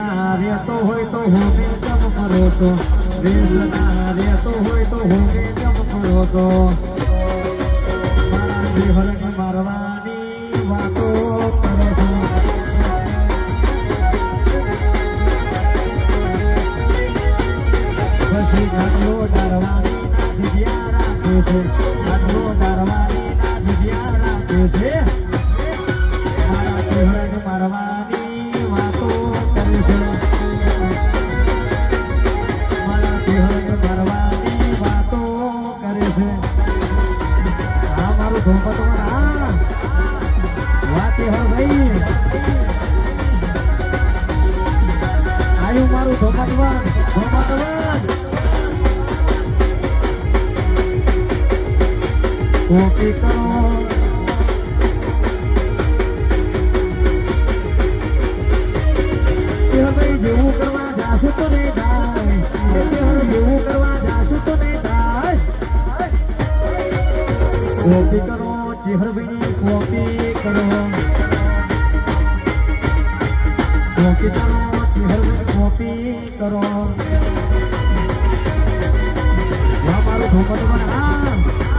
રેતો હોય તો હોમે જમ કરો તો રેતો હોય તો હોમે જમ કરો તો મારા જીવન મારવાની વાતો કરે છે પછી ગાડલો ડારવાની ના દિવ્યા રાખે છે ગાડલો ડારવાની ના દિવ્યા રાખે છે મારા જીવન મારવાની વાતો કરે છે મારા જીવન મારવાની વાતો કરે છે આ મારું ધોપટમાં આ વાતે હર ભાઈ આયુ મારું ધોપટમાં કોપી કરો જેવું કરવા જાશું તો નહીં થાય જેવું કરવા જાશું તો નહીં થાય કોપી કરો ચેહરભાઈની કોપી કરો કોપી કરો ચેહરભાઈ કોપી કરો મારું ધોપટમાં